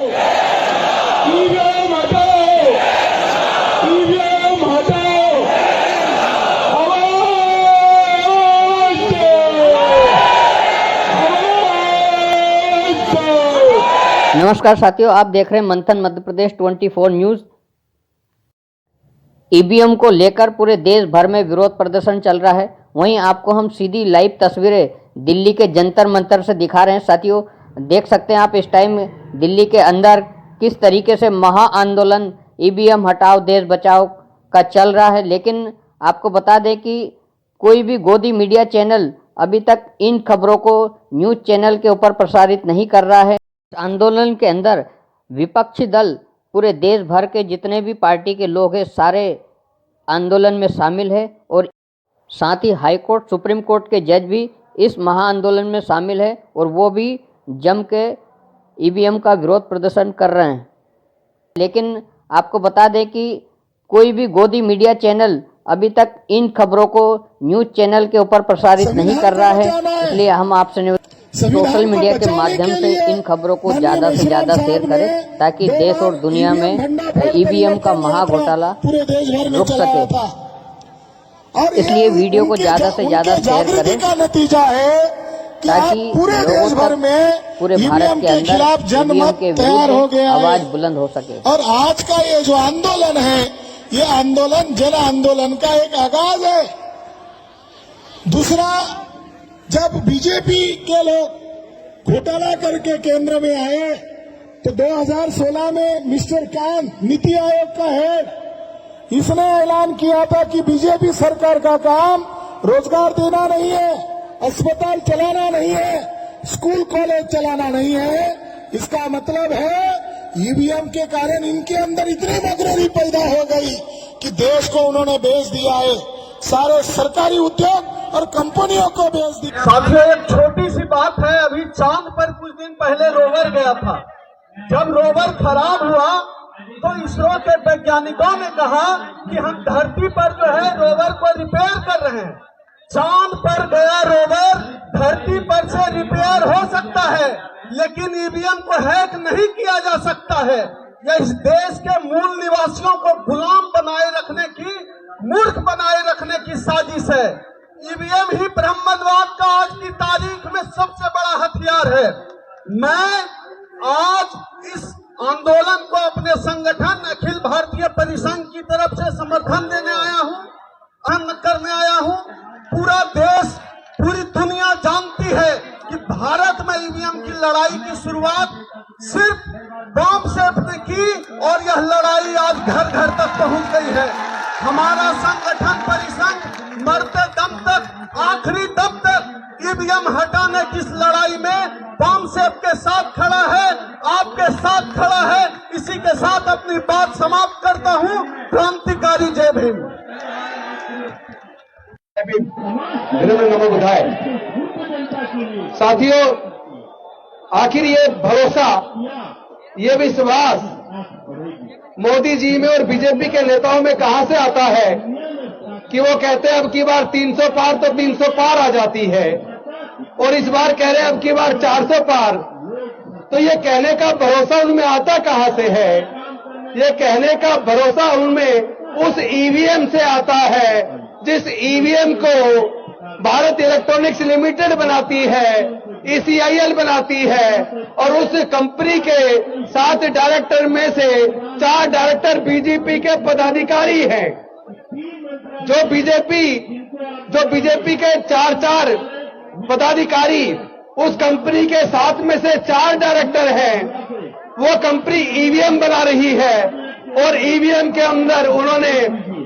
EVM हटाओ, EVM हटाओ, आवाज दो, आवाज दो। नमस्कार साथियों, आप देख रहे हैं मंथन मध्य प्रदेश 24 न्यूज। ईवीएम को लेकर पूरे देश भर में विरोध प्रदर्शन चल रहा है। वहीं आपको हम सीधी लाइव तस्वीरें दिल्ली के जंतर मंतर से दिखा रहे हैं। साथियों, देख सकते हैं आप इस टाइम दिल्ली के अंदर किस तरीके से महा आंदोलन ईवीएम हटाओ देश बचाओ का चल रहा है। लेकिन आपको बता दें कि कोई भी गोदी मीडिया चैनल अभी तक इन खबरों को न्यूज़ चैनल के ऊपर प्रसारित नहीं कर रहा है। आंदोलन के अंदर विपक्षी दल पूरे देश भर के जितने भी पार्टी के लोग हैं सारे आंदोलन में शामिल है और साथ ही हाई कोर्ट सुप्रीम कोर्ट के जज भी इस महा आंदोलन में शामिल है और वो भी जम के ईवीएम का विरोध प्रदर्शन कर रहे हैं। लेकिन आपको बता दें कि कोई भी गोदी मीडिया चैनल अभी तक इन खबरों को न्यूज़ चैनल के ऊपर प्रसारित नहीं कर रहा है। इसलिए हम आपसे सोशल मीडिया के माध्यम से इन खबरों को ज़्यादा से ज़्यादा शेयर करें ताकि देश और दुनिया में ईवीएम का महा घोटाला रुक सके। इसलिए वीडियो को ज़्यादा से ज़्यादा शेयर करें ताकि लोगों तक पूरे भारत के अंदर ईवीएम के विरुद्ध आवाज बुलंद हो सके। और आज का ये जो आंदोलन है, ये आंदोलन जन आंदोलन का एक आगाज है। दूसरा, जब बीजेपी के लोग घोटाला करके केंद्र में आए तो 2016 में मिस्टर कांत, नीति आयोग का हेड, इसने ऐलान किया था कि बीजेपी सरकार का काम रोजगार देना नहीं है, अस्पताल चलाना नहीं है, स्कूल कॉलेज चलाना नहीं है। इसका मतलब है ईवीएम के कारण इनके अंदर इतनी मगरूरी पैदा हो गई कि देश को उन्होंने बेच दिया है, सारे सरकारी उद्योग और कंपनियों को बेच दिया। साथियों, एक छोटी सी बात है। अभी चांद पर कुछ दिन पहले रोवर गया था। जब रोवर खराब हुआ तो इसरो के वैज्ञानिकों ने कहा कि हम धरती पर जो है रोवर को रिपेयर कर रहे हैं। चांद पर गया रोवर, धरती पर से रिपेयर हो सकता है लेकिन ईवीएम को हैक नहीं किया जा सकता है। यह इस देश के मूल निवासियों को गुलाम बनाए रखने की, मूर्ख बनाए रखने की साजिश है। ईवीएम ही ब्रह्मवाद का आज की तारीख में सबसे बड़ा हथियार है। मैं आज इस आंदोलन को अपने संगठन अखिल भारतीय परिसंघ की तरफ से समर्थन देने आया हूं, करने आया हूं। पूरा देश, पूरी दुनिया जानती है कि भारत में ईवीएम की लड़ाई की शुरुआत सिर्फ बम से की और यह लड़ाई आज घर घर तक पहुंच गई है। हमारा संगठन परिसंघ मरते दम तक, आखिरी दम तक ईवीएम हटाने की इस लड़ाई में बम सेफ के साथ खड़ा है, आपके साथ खड़ा है। इसी के साथ अपनी बात समाप्त करता हूं। क्रांतिकारी जय भीम। साथियों, आखिर ये भरोसा, ये विश्वास मोदी जी में और बीजेपी के नेताओं में कहां से आता है कि वो कहते हैं अब की बार 300 पार तो 300 पार आ जाती है और इस बार कह रहे हैं अब की बार 400 पार। तो ये कहने का भरोसा उनमें आता कहां से है? ये कहने का भरोसा उनमें उस ईवीएम से आता है जिस ईवीएम को भारत इलेक्ट्रॉनिक्स लिमिटेड बनाती है, ECIL बनाती है और उस कंपनी के 7 डायरेक्टर में से 4 डायरेक्टर बीजेपी के पदाधिकारी हैं। जो बीजेपी के 4 पदाधिकारी उस कंपनी के 7 में से 4 डायरेक्टर हैं। वो कंपनी ईवीएम बना रही है और ईवीएम के अंदर उन्होंने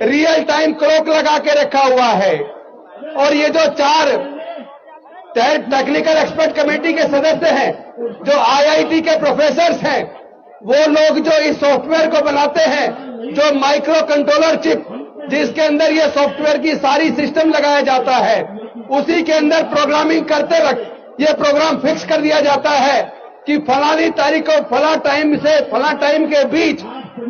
रियल टाइम क्लॉक लगा के रखा हुआ है। और ये जो 4 टेक्निकल एक्सपर्ट कमेटी के सदस्य हैं, जो IIT के प्रोफेसर्स हैं, वो लोग जो इस सॉफ्टवेयर को बनाते हैं, जो माइक्रो कंट्रोलर चिप जिसके अंदर ये सॉफ्टवेयर की सारी सिस्टम लगाया जाता है, उसी के अंदर प्रोग्रामिंग करते वक्त ये प्रोग्राम फिक्स कर दिया जाता है कि फलानी तारीख को फला टाइम से फला टाइम के बीच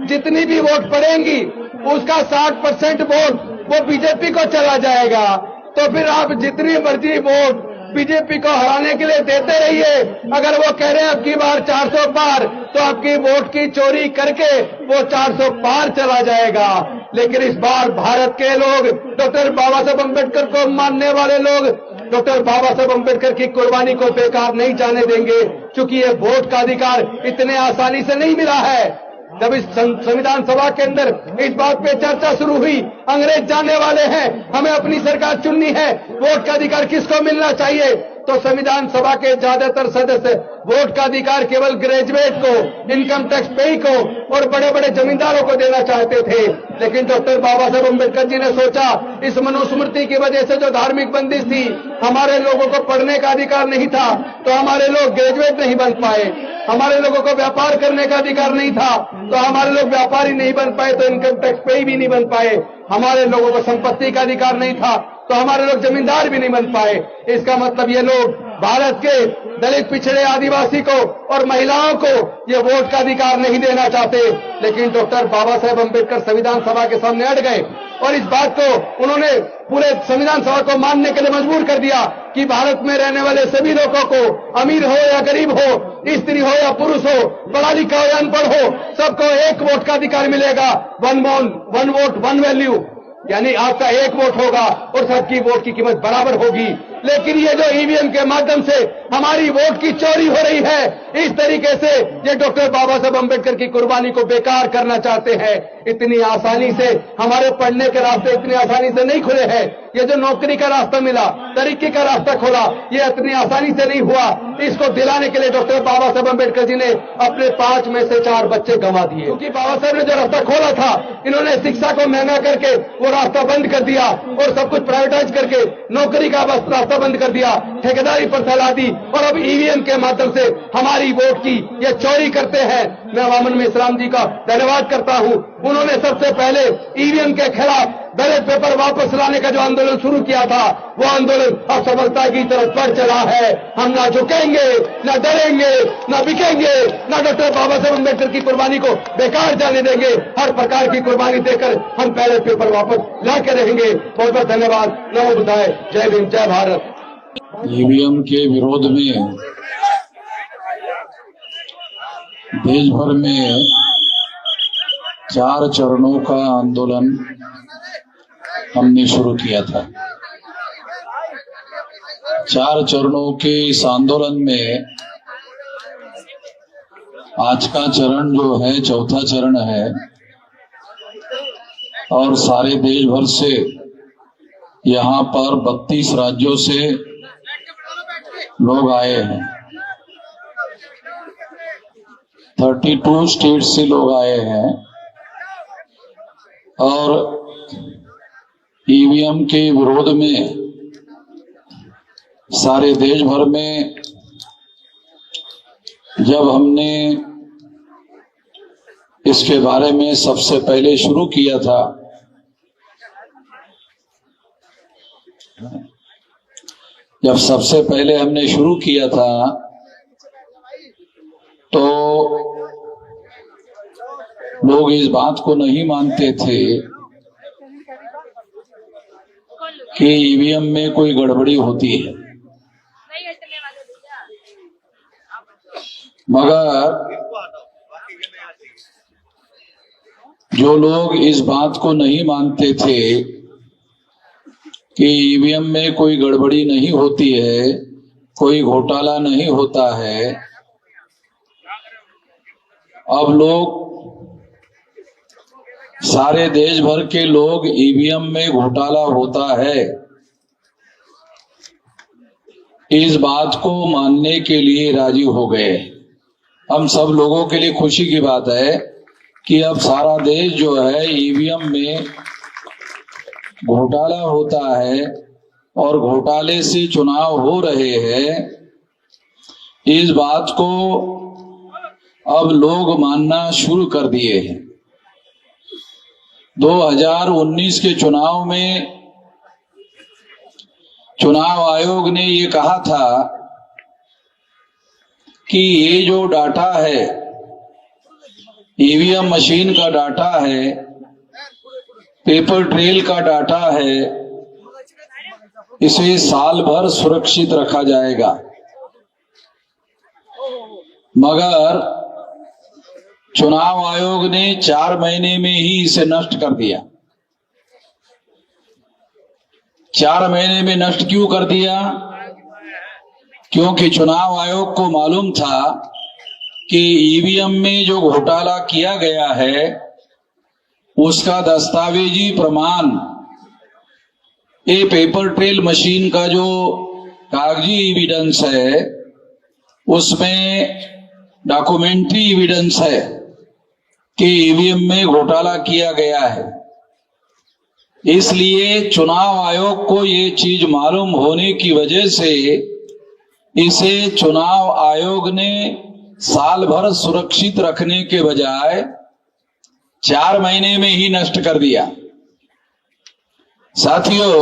जितनी भी वोट पड़ेंगी उसका 60% वोट वो बीजेपी को चला जाएगा। तो फिर आप जितनी मर्जी वोट बीजेपी को हराने के लिए देते रहिए। अगर वो कह रहे हैं अब की बार 400 पार, तो आपकी वोट की चोरी करके वो 400 पार चला जाएगा। लेकिन इस बार भारत के लोग, डॉक्टर बाबा साहब अम्बेडकर को मानने वाले लोग, डॉक्टर बाबा साहब अम्बेडकर की कुर्बानी को बेकार नहीं जाने देंगे, क्योंकि ये वोट का अधिकार इतने आसानी से नहीं मिला है। जब इस संविधान सभा के अंदर इस बात पे चर्चा शुरू हुई, अंग्रेज जानने वाले हैं, हमें अपनी सरकार चुननी है, वोट का अधिकार किसको मिलना चाहिए, तो संविधान सभा के ज्यादातर सदस्य वोट का अधिकार केवल ग्रेजुएट को, इनकम टैक्स पेई को और बड़े बड़े जमींदारों को देना चाहते थे। लेकिन डॉक्टर बाबा साहब अम्बेडकर जी ने सोचा, इस मनुस्मृति की वजह से जो धार्मिक बंदिश थी, हमारे लोगों को पढ़ने का अधिकार नहीं था, तो हमारे लोग ग्रेजुएट नहीं बन पाए। हमारे लोगों को व्यापार करने का अधिकार नहीं था, तो हमारे लोग व्यापारी नहीं बन पाए, तो इनकम टैक्स पेई भी नहीं बन पाए। हमारे लोगों को संपत्ति का अधिकार नहीं था, तो हमारे लोग जमींदार भी नहीं बन पाए। इसका मतलब ये लोग भारत के दलित, पिछड़े, आदिवासी को और महिलाओं को ये वोट का अधिकार नहीं देना चाहते। लेकिन डॉक्टर बाबा साहेब अम्बेडकर संविधान सभा के सामने अड़ गए और इस बात को उन्होंने पूरे संविधान सभा को मानने के लिए मजबूर कर दिया कि भारत में रहने वाले सभी लोगों को, अमीर हो या गरीब हो, स्त्री हो या पुरुष हो, पढ़ा लिखा हो या अनपढ़ हो, सबको एक वोट का अधिकार मिलेगा। वन वोट वन वैल्यू, यानी आपका एक वोट होगा और सबकी वोट की कीमत बराबर होगी। लेकिन ये जो ईवीएम के माध्यम से हमारी वोट की चोरी हो रही है, इस तरीके से ये डॉक्टर बाबा साहब अम्बेडकर की कुर्बानी को बेकार करना चाहते हैं। इतनी आसानी से हमारे पढ़ने के रास्ते इतनी आसानी से नहीं खुले हैं। ये जो नौकरी का रास्ता मिला, तरक्की का रास्ता खोला, ये इतनी आसानी से नहीं हुआ। इसको दिलाने के लिए डॉक्टर बाबा साहब अम्बेडकर जी ने अपने 5 में से 4 बच्चे गंवा दिए, क्योंकि बाबा साहब ने जो रास्ता खोला था, इन्होंने शिक्षा को महंगा करके वो रास्ता बंद कर दिया और सब कुछ प्राइवेटाइज करके नौकरी का रास्ता बंद कर दिया, ठेकेदारी पर फैला दी और अब ईवीएम के माध्यम से हमारी वोट की ये चोरी करते हैं। मैं वामन मिश्राम जी का धन्यवाद करता हूं। उन्होंने सबसे पहले ईवीएम के खिलाफ बैलेट पेपर वापस लाने का जो आंदोलन शुरू किया था, वो आंदोलन अब सफलता की तरफ बढ़ चला है। हम ना झुकेंगे, ना डरेंगे, ना बिकेंगे, ना डॉक्टर बाबा साहब अम्बेडकर की कुर्बानी को बेकार जाने देंगे। हर प्रकार की कुर्बानी देकर हम बैलेट पेपर वापस ला के रहेंगे। बहुत बहुत धन्यवाद। नमो बुद्धाय। जय भीम, जय भारत। ईवीएम के विरोध में देश भर में 4 चरणों का आंदोलन हमने शुरू किया था। 4 चरणों के इस आंदोलन में आज का चरण जो है, चौथा चरण है और सारे देश भर से यहाँ पर 32 राज्यों से लोग आए हैं। 32 स्टेट से लोग आए हैं और ईवीएम के विरोध में सारे देश भर में जब हमने इसके बारे में सबसे पहले शुरू किया था, जब सबसे पहले हमने शुरू किया था तो लोग इस बात को नहीं मानते थे कि ईवीएम में कोई गड़बड़ी होती है, मगर जो लोग इस बात को नहीं मानते थे कि ईवीएम में कोई गड़बड़ी नहीं होती है, कोई घोटाला नहीं होता है, अब लोग, सारे देश भर के लोग ईवीएम में घोटाला होता है इस बात को मानने के लिए राजी हो गए। हम सब लोगों के लिए खुशी की बात है कि अब सारा देश जो है ईवीएम में घोटाला होता है और घोटाले से चुनाव हो रहे हैं, इस बात को अब लोग मानना शुरू कर दिए हैं। 2019 के चुनाव में चुनाव आयोग ने ये कहा था कि ये जो डाटा है, ईवीएम मशीन का डाटा है, पेपर ट्रेल का डाटा है, इसे साल भर सुरक्षित रखा जाएगा, मगर चुनाव आयोग ने 4 महीने में ही इसे नष्ट कर दिया। 4 महीने में नष्ट क्यों कर दिया? क्योंकि चुनाव आयोग को मालूम था कि ईवीएम में जो घोटाला किया गया है उसका दस्तावेजी प्रमाण, ये पेपर ट्रेल मशीन का जो कागजी एविडेंस है उसमें डॉक्यूमेंट्री एविडेंस है कि ईवीएम में घोटाला किया गया है। इसलिए चुनाव आयोग को ये चीज मालूम होने की वजह से इसे चुनाव आयोग ने साल भर सुरक्षित रखने के बजाय 4 महीने में ही नष्ट कर दिया। साथियों,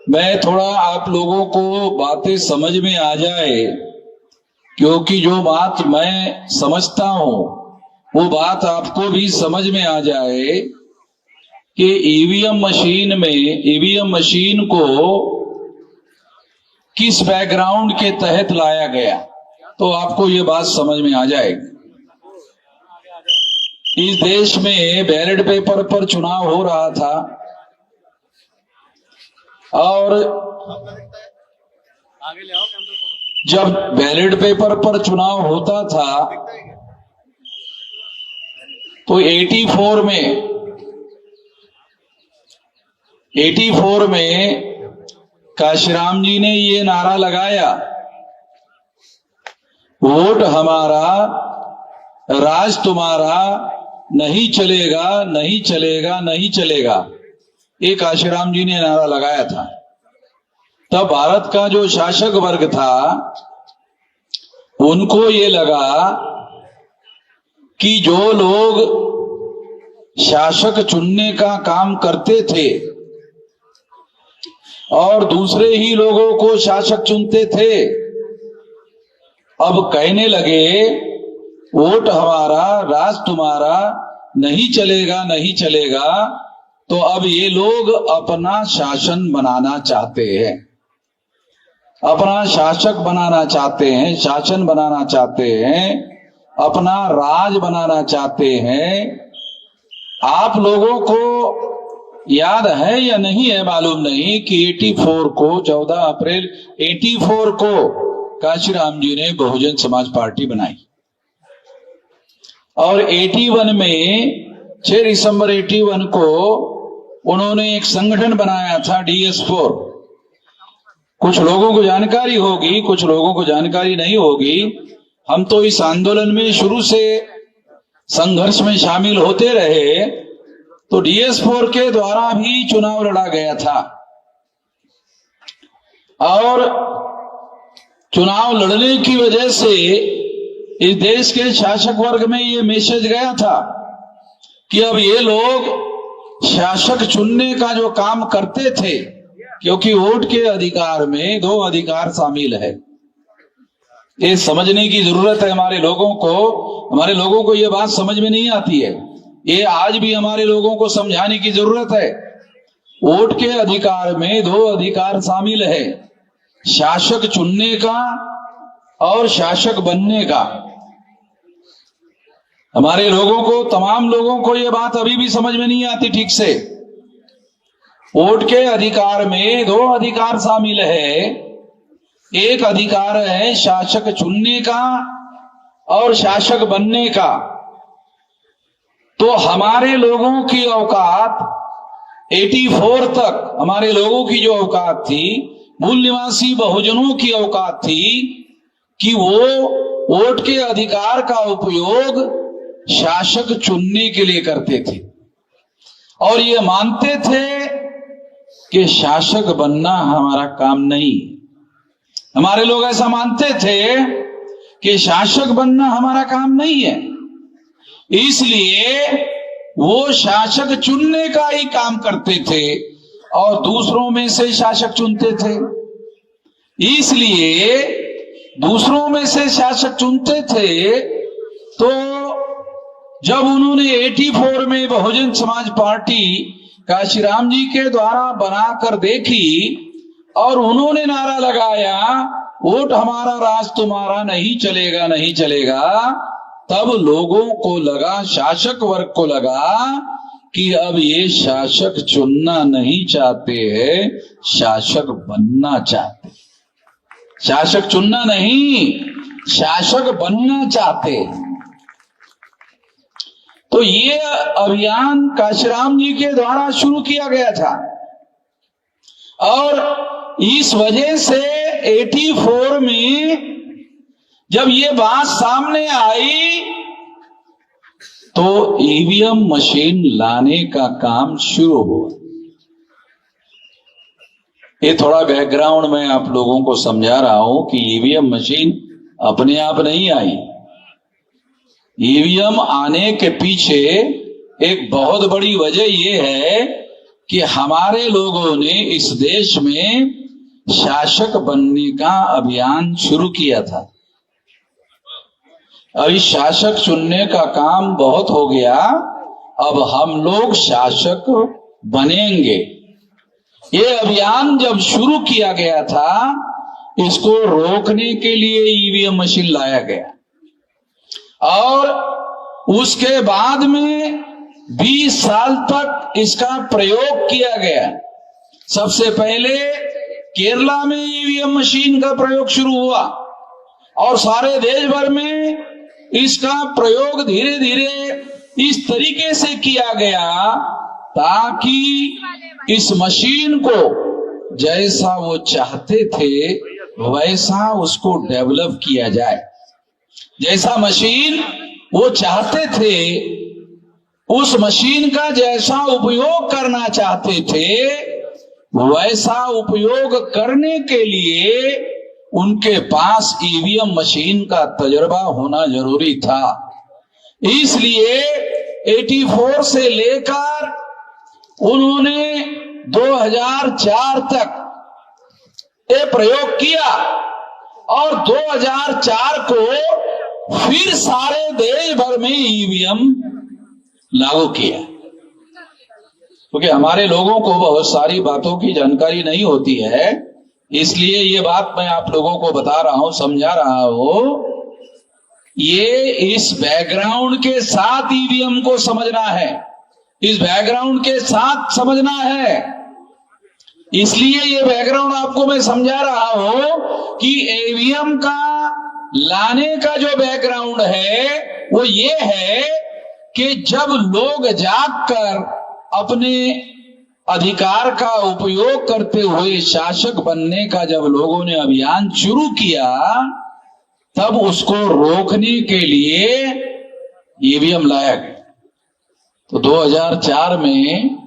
मैं थोड़ा आप लोगों को बातें समझ में आ जाए, क्योंकि जो बात मैं समझता हूं वो बात आपको भी समझ में आ जाए कि ईवीएम मशीन को किस बैकग्राउंड के तहत लाया गया, तो आपको ये बात समझ में आ जाएगी। इस देश में बैलेट पेपर पर चुनाव हो रहा था और जब बैलेट पेपर पर चुनाव होता था तो 84 में काशीराम जी ने ये नारा लगाया, वोट हमारा राज तुम्हारा, नहीं चलेगा नहीं चलेगा नहीं चलेगा। ये काशीराम जी ने नारा लगाया था। तब भारत का जो शासक वर्ग था उनको ये लगा कि जो लोग शासक चुनने का काम करते थे और दूसरे ही लोगों को शासक चुनते थे, अब कहने लगे वोट हमारा राज तुम्हारा, नहीं चलेगा नहीं चलेगा। तो अब ये लोग अपना शासन बनाना चाहते हैं, अपना शासक बनाना चाहते हैं, शासन बनाना चाहते हैं, अपना राज बनाना चाहते हैं। आप लोगों को याद है या नहीं है मालूम नहीं कि 84 को 14 अप्रैल 84 को काशीराम जी ने बहुजन समाज पार्टी बनाई और 81 में 6 दिसंबर 81 को उन्होंने एक संगठन बनाया था DS4। कुछ लोगों को जानकारी होगी, कुछ लोगों को जानकारी नहीं होगी। हम तो इस आंदोलन में शुरू से संघर्ष में शामिल होते रहे, तो DS4 के द्वारा भी चुनाव लड़ा गया था और चुनाव लड़ने की वजह से इस देश के शासक वर्ग में ये मैसेज गया था कि अब ये लोग शासक चुनने का जो काम करते थे, क्योंकि वोट के अधिकार में 2 अधिकार शामिल है। ये समझने की जरूरत है हमारे लोगों को ये बात समझ में नहीं आती है। ये आज भी हमारे लोगों को समझाने की जरूरत है। वोट के अधिकार में 2 अधिकार शामिल है, शासक चुनने का और शासक बनने का। हमारे लोगों को, तमाम लोगों को ये बात अभी भी समझ में नहीं आती ठीक से। वोट के अधिकार में 2 अधिकार शामिल है, एक अधिकार है शासक चुनने का और शासक बनने का। तो हमारे लोगों की औकात 84 तक, हमारे लोगों की जो औकात थी, मूल निवासी बहुजनों की औकात थी कि वो वोट के अधिकार का उपयोग शासक चुनने के लिए करते थे और ये मानते थे कि शासक बनना हमारा काम नहीं। हमारे लोग ऐसा मानते थे कि शासक बनना हमारा काम नहीं है, इसलिए वो शासक चुनने का ही काम करते थे और दूसरों में से शासक चुनते थे। इसलिए दूसरों में से शासक चुनते थे, तो जब उन्होंने 84 में बहुजन समाज पार्टी काशीराम जी के द्वारा बनाकर देखी और उन्होंने नारा लगाया, वोट हमारा राज तुम्हारा, नहीं चलेगा नहीं चलेगा, तब लोगों को लगा, शासक वर्ग को लगा कि अब ये शासक चुनना नहीं चाहते हैं, शासक बनना चाहते। शासक चुनना नहीं, शासक बनना चाहते। तो ये अभियान काशीराम जी के द्वारा शुरू किया गया था और इस वजह से 84 में जब ये बात सामने आई तो ईवीएम मशीन लाने का काम शुरू हुआ। ये थोड़ा बैकग्राउंड में आप लोगों को समझा रहा हूं कि ईवीएम मशीन अपने आप नहीं आई। ईवीएम आने के पीछे एक बहुत बड़ी वजह यह है कि हमारे लोगों ने इस देश में शासक बनने का अभियान शुरू किया था। अभी शासक चुनने का काम बहुत हो गया, अब हम लोग शासक बनेंगे। ये अभियान जब शुरू किया गया था, इसको रोकने के लिए ईवीएम मशीन लाया गया और उसके बाद में 20 साल तक इसका प्रयोग किया गया। सबसे पहले केरला में ईवीएम मशीन का प्रयोग शुरू हुआ और सारे देश भर में इसका प्रयोग धीरे धीरे इस तरीके से किया गया ताकि इस मशीन को जैसा वो चाहते थे वैसा उसको डेवलप किया जाए। जैसा मशीन वो चाहते थे, उस मशीन का जैसा उपयोग करना चाहते थे, वैसा उपयोग करने के लिए उनके पास ईवीएम मशीन का तजुर्बा होना जरूरी था। इसलिए 84 से लेकर उन्होंने 2004 तक ये प्रयोग किया और 2004 को फिर सारे देश भर में ईवीएम लागू किया। क्योंकि हमारे लोगों को बहुत सारी बातों की जानकारी नहीं होती है, इसलिए ये बात मैं आप लोगों को बता रहा हूं, समझा रहा हूं। ये इस बैकग्राउंड के साथ ईवीएम को समझना है, इस बैकग्राउंड के साथ समझना है। इसलिए ये बैकग्राउंड आपको मैं समझा रहा हूं कि ईवीएम का लाने का जो बैकग्राउंड है वो ये है कि जब लोग जागकर अपने अधिकार का उपयोग करते हुए शासक बनने का जब लोगों ने अभियान शुरू किया, तब उसको रोकने के लिए ईवीएम लाया गया। तो 2004 में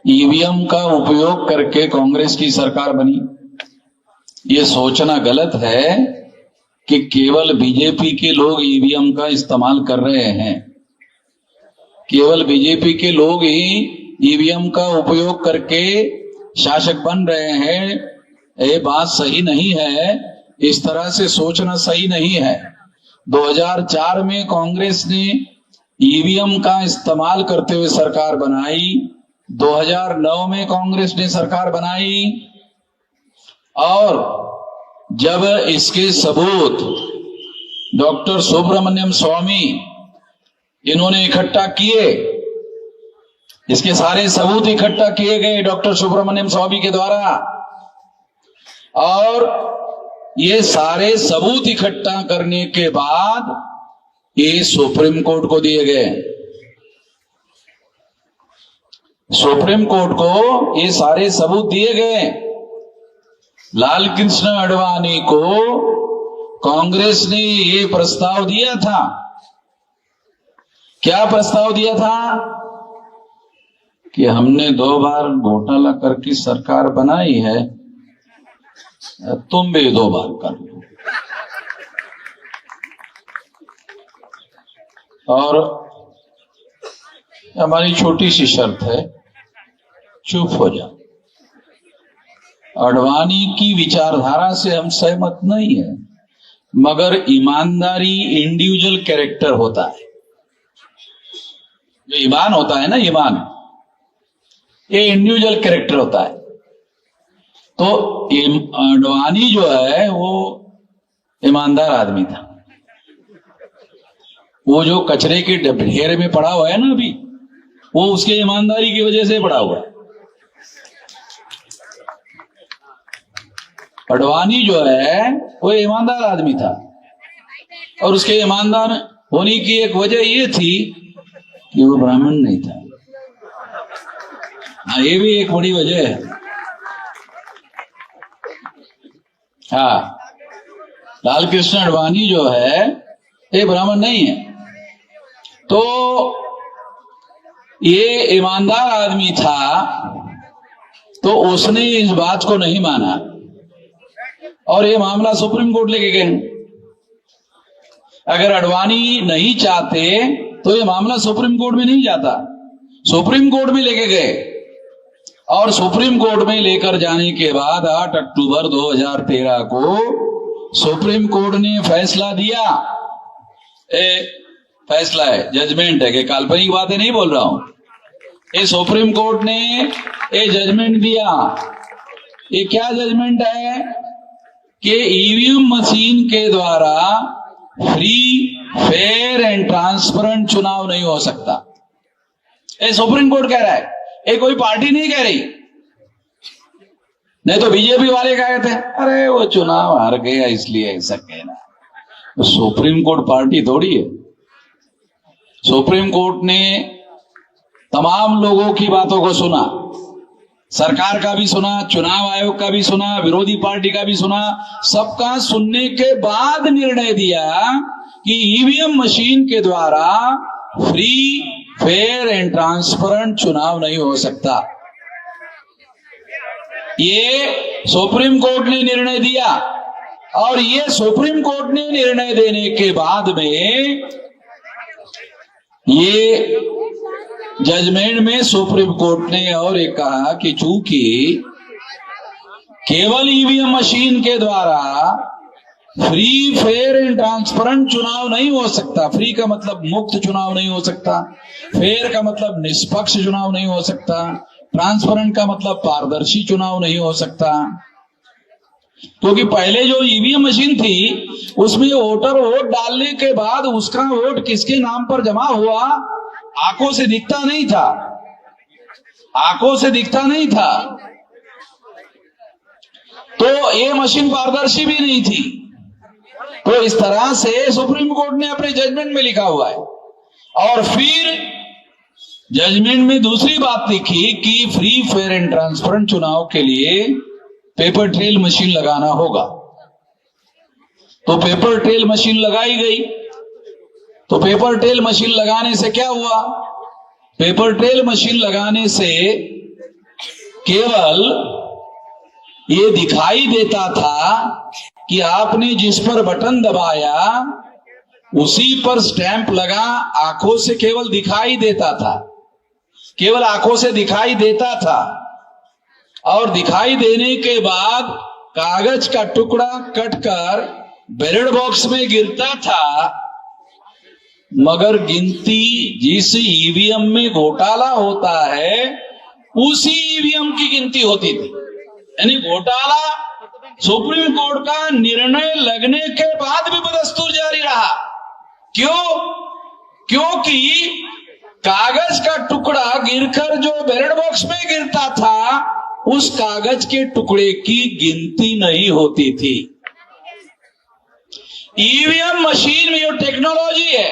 ईवीएम का उपयोग करके कांग्रेस की सरकार बनी। ये सोचना गलत है कि केवल बीजेपी के लोग ईवीएम का इस्तेमाल कर रहे हैं, केवल बीजेपी के लोग ही ईवीएम का उपयोग करके शासक बन रहे हैं। ये बात सही नहीं है, इस तरह से सोचना सही नहीं है। 2004 में कांग्रेस ने ईवीएम का इस्तेमाल करते हुए सरकार बनाई, 2009 में कांग्रेस ने सरकार बनाई और जब इसके सबूत डॉक्टर सुब्रमण्यम स्वामी इन्होंने इकट्ठा किए, इसके सारे सबूत इकट्ठा किए गए डॉक्टर सुब्रमण्यम स्वामी के द्वारा और ये सारे सबूत इकट्ठा करने के बाद ये सुप्रीम कोर्ट को दिए गए। सुप्रीम कोर्ट को ये सारे सबूत दिए गए। लाल कृष्ण आडवाणी को कांग्रेस ने ये प्रस्ताव दिया था। क्या प्रस्ताव दिया था कि हमने 2 बार घोटाला करके सरकार बनाई है, तुम भी 2 बार कर लो और हमारी छोटी सी शर्त है, चुप हो जाओ। आडवाणी की विचारधारा से हम सहमत नहीं है, मगर ईमानदारी इंडिविजुअल कैरेक्टर होता है। जो ईमान होता है ना, ईमान, ये इंडिविजुअल कैरेक्टर होता है। तो अडवाणी जो है वो ईमानदार आदमी था। वो जो कचरे के ढेर में पड़ा हुआ है ना अभी, वो उसके ईमानदारी की वजह से पड़ा हुआ है। अडवाणी जो है वो ईमानदार आदमी था, और उसके ईमानदार होने की एक वजह ये थी कि वो ब्राह्मण नहीं था। हाँ, ये भी एक बड़ी वजह है। हाँ, लाल कृष्ण अडवाणी जो है ये ब्राह्मण नहीं है। तो ये ईमानदार आदमी था, तो उसने इस बात को नहीं माना और ये मामला सुप्रीम कोर्ट लेके गए। अगर अडवाणी नहीं चाहते तो ये मामला सुप्रीम कोर्ट में नहीं जाता, सुप्रीम कोर्ट में लेके गए। और सुप्रीम कोर्ट में लेकर जाने के बाद 8 अक्टूबर 2013 को सुप्रीम कोर्ट ने फैसला दिया। फैसला है, जजमेंट है, कि काल्पनिक बातें नहीं बोल रहा हूं। ये सुप्रीम कोर्ट ने ये जजमेंट दिया। ये क्या जजमेंट है कि ईवीएम मशीन के द्वारा फ्री, फेयर एंड ट्रांसपेरेंट चुनाव नहीं हो सकता। ये सुप्रीम कोर्ट कह रहा है, ये कोई पार्टी नहीं कह रही। नहीं तो बीजेपी वाले कहते हैं अरे वो चुनाव हार गया इसलिए ऐसा कहना। तो सुप्रीम कोर्ट पार्टी थोड़ी है। सुप्रीम कोर्ट ने तमाम लोगों की बातों को सुना, सरकार का भी सुना, चुनाव आयोग का भी सुना, विरोधी पार्टी का भी सुना। सबका सुनने के बाद निर्णय दिया कि ईवीएम मशीन के द्वारा फ्री, फेयर एंड ट्रांसपेरेंट चुनाव नहीं हो सकता। ये सुप्रीम कोर्ट ने निर्णय दिया, और ये सुप्रीम कोर्ट ने निर्णय देने के बाद में ये जजमेंट में सुप्रीम कोर्ट ने और एक कहा कि चूंकि केवल ईवीएम मशीन के द्वारा फ्री, फेयर एंड ट्रांसपेरेंट चुनाव नहीं हो सकता। फ्री का मतलब मुक्त चुनाव नहीं हो सकता, फेयर का मतलब निष्पक्ष चुनाव नहीं हो सकता, ट्रांसपेरेंट का मतलब पारदर्शी चुनाव नहीं हो सकता। क्योंकि पहले जो ईवीएम मशीन थी उसमें वोटर वोट डालने के बाद उसका वोट किसके नाम पर जमा हुआ आंखों से दिखता नहीं था, आंखों से दिखता नहीं था। तो ये मशीन पारदर्शी भी नहीं थी। तो इस तरह से सुप्रीम कोर्ट ने अपने जजमेंट में लिखा हुआ है। और फिर जजमेंट में दूसरी बात लिखी कि फ्री, फेयर एंड ट्रांसपेरेंट चुनाव के लिए पेपर ट्रेल मशीन लगाना होगा। तो पेपर ट्रेल मशीन लगाई गई। तो पेपर ट्रेल मशीन लगाने से क्या हुआ? पेपर ट्रेल मशीन लगाने से केवल ये दिखाई देता था कि आपने जिस पर बटन दबाया उसी पर स्टैंप लगा, आंखों से केवल दिखाई देता था, केवल आंखों से दिखाई देता था। और दिखाई देने के बाद कागज का टुकड़ा कटकर बैलेट बॉक्स में गिरता था, मगर गिनती जिस ईवीएम में घोटाला होता है उसी ईवीएम की गिनती होती थी। यानी घोटाला सुप्रीम कोर्ट का निर्णय लगने के बाद भी बदस्तूर जारी रहा। क्यों? क्योंकि कागज का टुकड़ा गिरकर जो बैलेट बॉक्स में गिरता था उस कागज के टुकड़े की गिनती नहीं होती थी। ईवीएम मशीन में जो टेक्नोलॉजी है,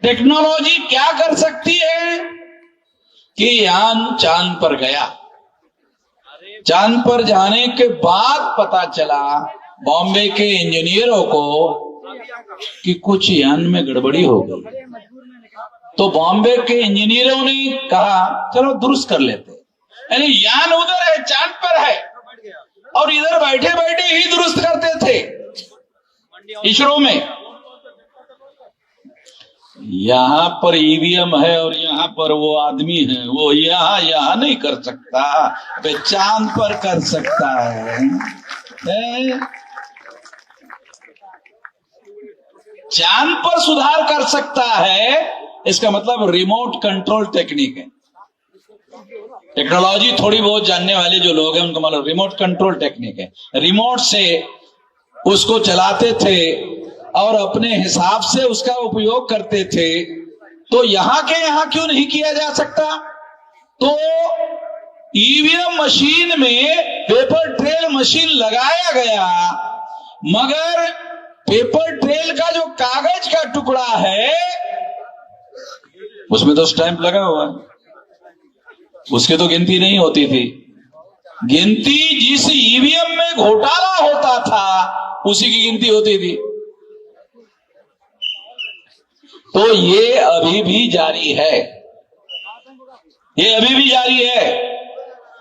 टेक्नोलॉजी क्या कर सकती है कि यान चांद पर गया, चांद पर जाने के बाद पता चला बॉम्बे के इंजीनियरों को कि कुछ यान में गड़बड़ी हो गई। तो बॉम्बे के इंजीनियरों ने कहा चलो दुरुस्त कर लेते। यानी यान उधर है, चांद पर है, और इधर बैठे बैठे ही दुरुस्त करते थे इसरो में। यहां पर ईवीएम है और यहां पर वो आदमी है, वो यहां नहीं कर सकता, वे चांद पर कर सकता है। चांद पर सुधार कर सकता है, इसका मतलब रिमोट कंट्रोल टेक्निक है। टेक्नोलॉजी थोड़ी बहुत जानने वाले जो लोग हैं उनको मालूम, रिमोट कंट्रोल टेक्निक है। रिमोट से उसको चलाते थे और अपने हिसाब से उसका उपयोग करते थे। तो यहां के यहां क्यों नहीं किया जा सकता? तो ईवीएम मशीन में पेपर ट्रेल मशीन लगाया गया, मगर पेपर ट्रेल का जो कागज का टुकड़ा है उसमें तो स्टैंप लगा हुआ है, उसकी तो गिनती नहीं होती थी। गिनती जिस ईवीएम में घोटाला होता था उसी की गिनती होती थी। तो ये अभी भी जारी है, ये अभी भी जारी है।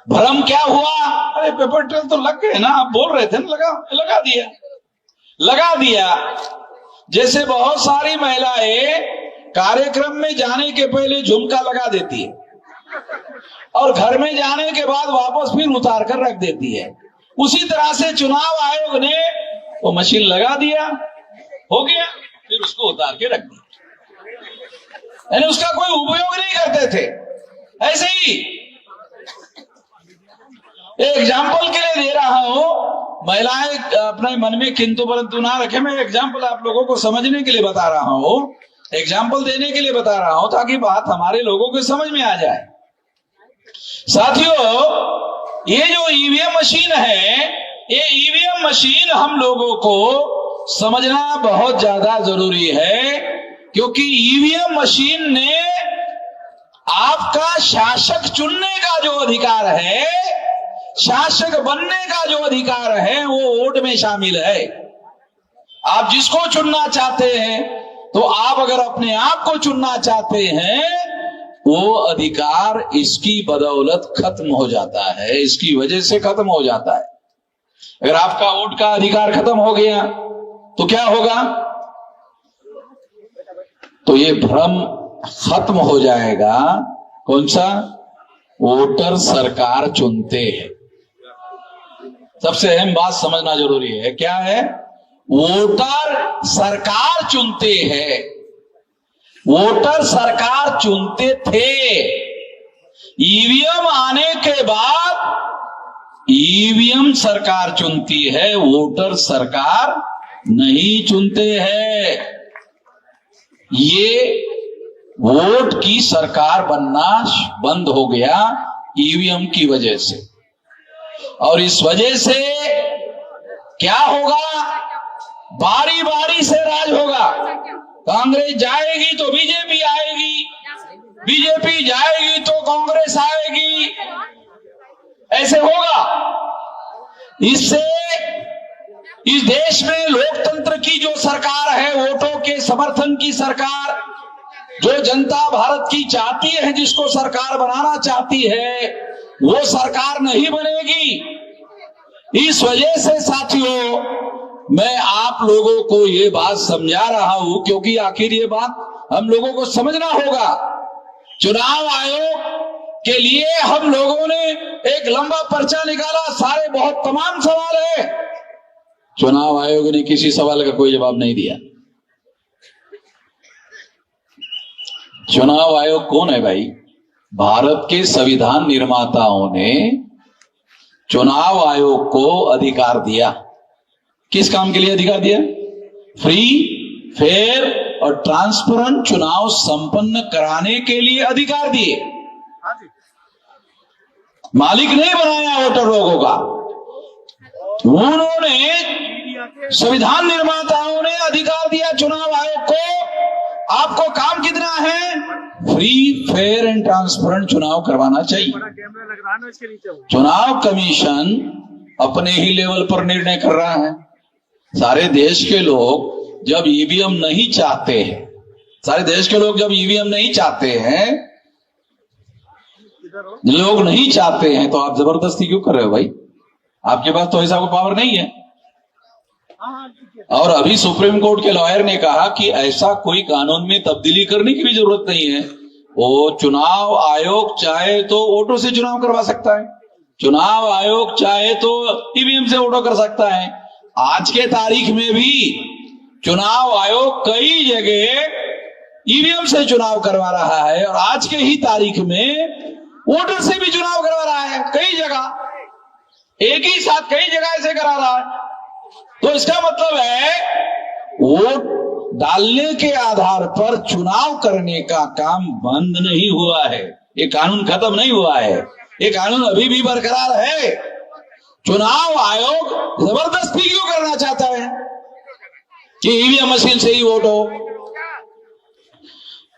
भ्रम क्या हुआ? अरे पेपर ट्रेल तो लग गए ना, आप बोल रहे थे ना, लगा दिया। जैसे बहुत सारी महिलाएं कार्यक्रम में जाने के पहले झुमका लगा देती है और घर में जाने के बाद वापस फिर उतार कर रख देती है। उसी तरह से चुनाव आयोग ने वो मशीन लगा दिया, हो गया, फिर उसको उतार के रख दिया, यानी उसका कोई उपयोग नहीं करते थे। ऐसे ही एक एग्जाम्पल के लिए दे रहा हूं, महिलाएं अपने मन में किंतु परंतु ना रखे। मैं एग्जाम्पल आप लोगों को समझने के लिए बता रहा हूं, एग्जाम्पल देने के लिए बता रहा हूं ताकि बात हमारे लोगों को समझ में आ जाए। साथियों, ये जो ईवीएम मशीन है, ये ईवीएम मशीन हम लोगों को समझना बहुत ज्यादा जरूरी है, क्योंकि ईवीएम मशीन ने आपका शासक चुनने का जो अधिकार है, शासक बनने का जो अधिकार है, वो वोट में शामिल है। आप जिसको चुनना चाहते हैं, तो आप अगर अपने आप को चुनना चाहते हैं, वो अधिकार इसकी बदौलत खत्म हो जाता है, इसकी वजह से खत्म हो जाता है। अगर आपका वोट का अधिकार खत्म हो गया तो क्या होगा? तो ये भ्रम खत्म हो जाएगा। कौन सा? वोटर सरकार चुनते हैं। सबसे अहम बात समझना जरूरी है, क्या है? वोटर सरकार चुनते हैं। वोटर सरकार चुनते थे, ईवीएम आने के बाद ईवीएम सरकार चुनती है, वोटर सरकार नहीं चुनते हैं। ये वोट की सरकार बनना बंद हो गया ईवीएम की वजह से, और इस वजह से क्या होगा? बारी बारी से राज होगा। कांग्रेस जाएगी तो बीजेपी आएगी, बीजेपी जाएगी तो कांग्रेस आएगी, ऐसे होगा। इससे इस देश में लोकतंत्र की जो सरकार है, वोटों के समर्थन की सरकार, जो जनता भारत की चाहती है, जिसको सरकार बनाना चाहती है, वो सरकार नहीं बनेगी। इस वजह से साथियों, मैं आप लोगों को ये बात समझा रहा हूं, क्योंकि आखिर ये बात हम लोगों को समझना होगा। चुनाव आयोग के लिए हम लोगों ने एक लंबा पर्चा निकाला, सारे बहुत तमाम सवाल है। चुनाव आयोग ने किसी सवाल का कोई जवाब नहीं दिया। चुनाव आयोग कौन है भाई? भारत के संविधान निर्माताओं ने चुनाव आयोग को अधिकार दिया। किस काम के लिए अधिकार दिया? फ्री, फेयर और ट्रांसपेरेंट चुनाव संपन्न कराने के लिए अधिकार दिए। मालिक नहीं बनाया वोटर लोगों का, उन्होंने संविधान निर्माताओं ने अधिकार दिया चुनाव आयोग को। आपको काम कितना है? फ्री, फेयर एंड ट्रांसपेरेंट चुनाव करवाना चाहिए। चुनाव कमीशन अपने ही लेवल पर निर्णय कर रहा है। सारे देश के लोग जब ईवीएम नहीं चाहते हैं, सारे देश के लोग जब ईवीएम नहीं चाहते हैं, लोग नहीं चाहते हैं, तो आप जबरदस्ती क्यों कर रहे हो भाई? आपके पास तो ऐसा कोई पावर नहीं है। और अभी सुप्रीम कोर्ट के लॉयर ने कहा कि ऐसा कोई कानून में तब्दीली करने की भी जरूरत नहीं है। वो चुनाव आयोग चाहे तो वोटों से चुनाव करवा सकता है, चुनाव आयोग चाहे तो ईवीएम से वोटो कर सकता है। आज के तारीख में भी चुनाव आयोग कई जगह ईवीएम से चुनाव करवा रहा है, और आज के ही तारीख में वोटर से भी चुनाव करवा रहा है कई जगह, एक ही साथ कई जगह ऐसे करा रहा है। तो इसका मतलब है वोट डालने के आधार पर चुनाव करने का काम बंद नहीं हुआ है, ये कानून खत्म नहीं हुआ है, ये कानून अभी भी बरकरार है। चुनाव आयोग जबरदस्ती क्यों करना चाहता है कि ईवीएम मशीन से ही वोट हो?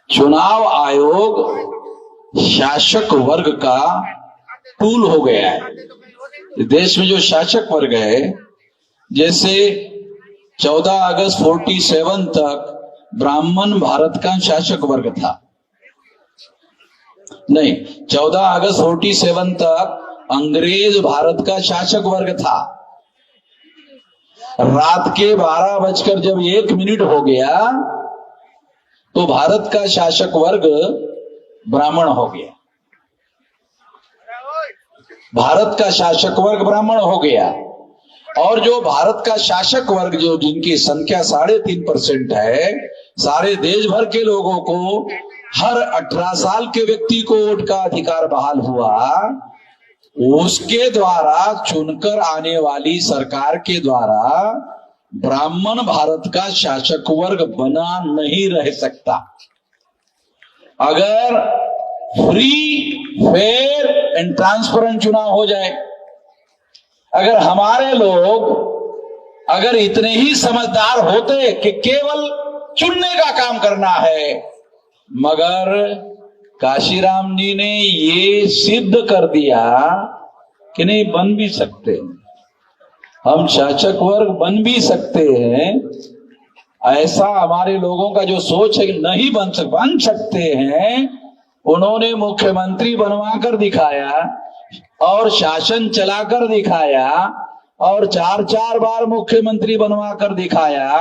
चुनाव आयोग शासक वर्ग का टूल हो गया है। देश में जो शासक वर्ग है, जैसे 14 अगस्त 47 तक ब्राह्मण भारत का शासक वर्ग था, नहीं 14 अगस्त 47 तक अंग्रेज भारत का शासक वर्ग था। रात के 12 जब 1 हो गया तो भारत का शासक वर्ग ब्राह्मण हो गया, भारत का शासक वर्ग ब्राह्मण हो गया। और जो भारत का शासक वर्ग जो जिनकी संख्या 3.5% है, सारे देश भर के लोगों को हर 18 साल के व्यक्ति को वोट का अधिकार बहाल हुआ, उसके द्वारा चुनकर आने वाली सरकार के द्वारा ब्राह्मण भारत का शासक वर्ग बना नहीं रह सकता। अगर फ्री, फेयर एंड ट्रांसपेरेंट चुनाव हो जाए, अगर हमारे लोग अगर इतने ही समझदार होते कि केवल चुनने का काम करना है, मगर काशीराम जी ने ये सिद्ध कर दिया कि नहीं, बन भी सकते हैं, हम शासक वर्ग बन भी सकते हैं। ऐसा हमारे लोगों का जो सोच है कि नहीं बन सकते हैं, उन्होंने मुख्यमंत्री बनवा कर दिखाया और शासन चलाकर दिखाया और 4 बार मुख्यमंत्री बनवा कर दिखाया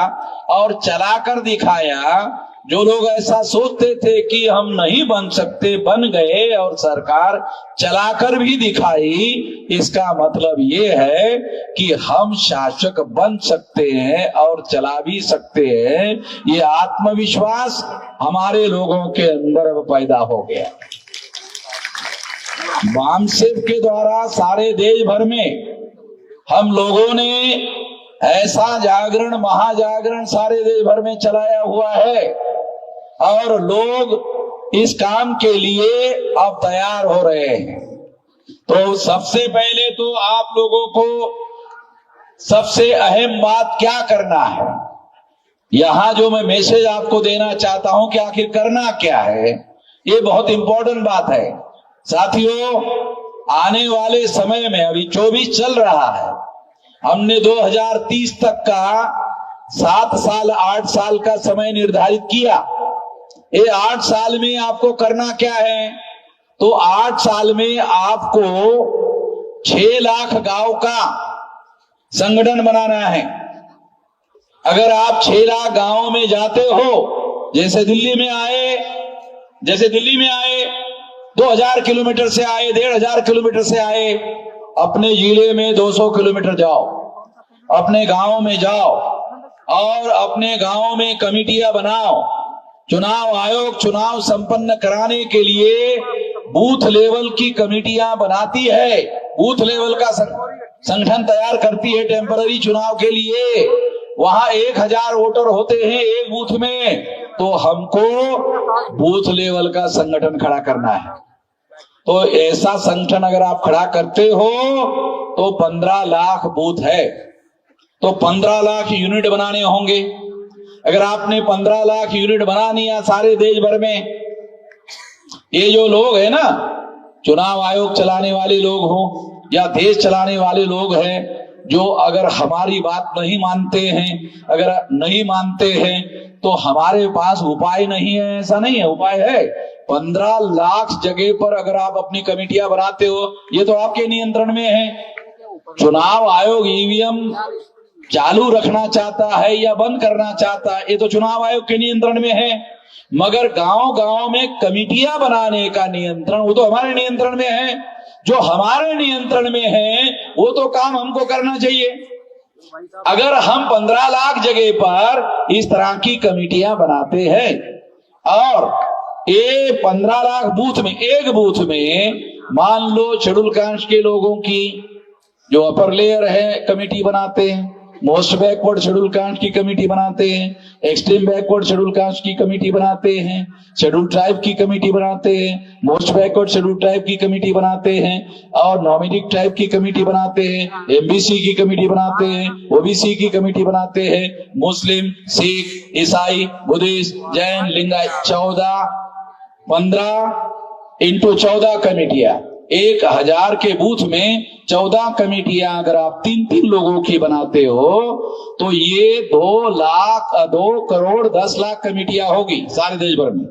और चलाकर दिखाया। जो लोग ऐसा सोचते थे कि हम नहीं बन सकते, बन गए और सरकार चलाकर भी दिखाई। इसका मतलब ये है कि हम शासक बन सकते हैं और चला भी सकते हैं। ये आत्मविश्वास हमारे लोगों के अंदर अब पैदा हो गया। वामसेव के द्वारा सारे देश भर में हम लोगों ने ऐसा जागरण, महाजागरण सारे देश भर में चलाया हुआ है और लोग इस काम के लिए अब तैयार हो रहे हैं। तो सबसे पहले तो आप लोगों को सबसे अहम बात क्या करना है, यहां जो मैं मैसेज आपको देना चाहता हूं कि आखिर करना क्या है, ये बहुत इंपॉर्टेंट बात है। साथियों, आने वाले समय में अभी 24 चल रहा है, हमने 2030 तक का 7 साल 8 साल का समय निर्धारित किया। ये 8 साल में आपको करना क्या है? तो 8 साल में आपको 6 लाख गांव का संगठन बनाना है। अगर आप 6 लाख गांवों में जाते हो, जैसे दिल्ली में आए 2000 किलोमीटर से आए, 1500 किलोमीटर से आए, अपने जिले में 200 किलोमीटर जाओ, अपने गांव में जाओ और अपने गांव में कमेटियां बनाओ। चुनाव आयोग चुनाव संपन्न कराने के लिए बूथ लेवल की कमेटियां बनाती है, बूथ लेवल का संगठन तैयार करती है टेम्पररी चुनाव के लिए। वहां 1000 वोटर होते हैं एक बूथ में, तो हमको बूथ लेवल का संगठन खड़ा करना है। तो ऐसा संगठन अगर आप खड़ा करते हो तो 15 लाख बूथ है, तो 15 लाख यूनिट बनाने होंगे। अगर आपने 15 लाख यूनिट बना लिया सारे देश भर में, ये जो लोग है ना, चुनाव आयोग चलाने वाले लोग हो या देश चलाने वाले लोग हैं, जो अगर हमारी बात नहीं मानते हैं, अगर नहीं मानते हैं तो हमारे पास उपाय नहीं है, ऐसा नहीं है, उपाय है। 15 लाख जगह पर अगर आप अपनी कमेटियां बनाते हो, ये तो आपके नियंत्रण में है। चुनाव आयोग ईवीएम चालू रखना चाहता है या बंद करना चाहता है, ये तो चुनाव आयोग के नियंत्रण में है। मगर गांव गांव में कमेटियां बनाने का नियंत्रण वो तो हमारे नियंत्रण में है। जो हमारे नियंत्रण में है वो तो काम हमको करना चाहिए। अगर हम 15 लाख जगह पर इस तरह की कमेटियां बनाते हैं और ये 15 लाख बूथ में, एक बूथ में मान लो शेड्यूल कास्ट के लोगों की जो अपर लेयर है कमेटी बनाते हैं, मोस्ट बैकवर्ड शेड्यूल कास्ट की कमेटी बनाते हैं, एक्सट्रीम बैकवर्ड शेड्यूल कास्ट की कमेटी बनाते हैं, शेड्यूल ट्राइब की कमेटी बनाते हैं, मोस्ट बैकवर्ड शेड्यूल ट्राइब की कमेटी बनाते हैं और नॉमिनिक ट्राइब की कमेटी बनाते हैं, एमबीसी की कमेटी बनाते हैं, ओबीसी की कमेटी बनाते हैं, मुस्लिम, सिख, ईसाई, बुद्धिस्ट, जैन, लिंगायत 15 इंटू 14 कमेटियां, 1000 के बूथ में 14 कमेटियां अगर आप 3-3 लोगों की बनाते हो तो ये 2 करोड़ 10 लाख कमेटियां होगी सारे देश भर में।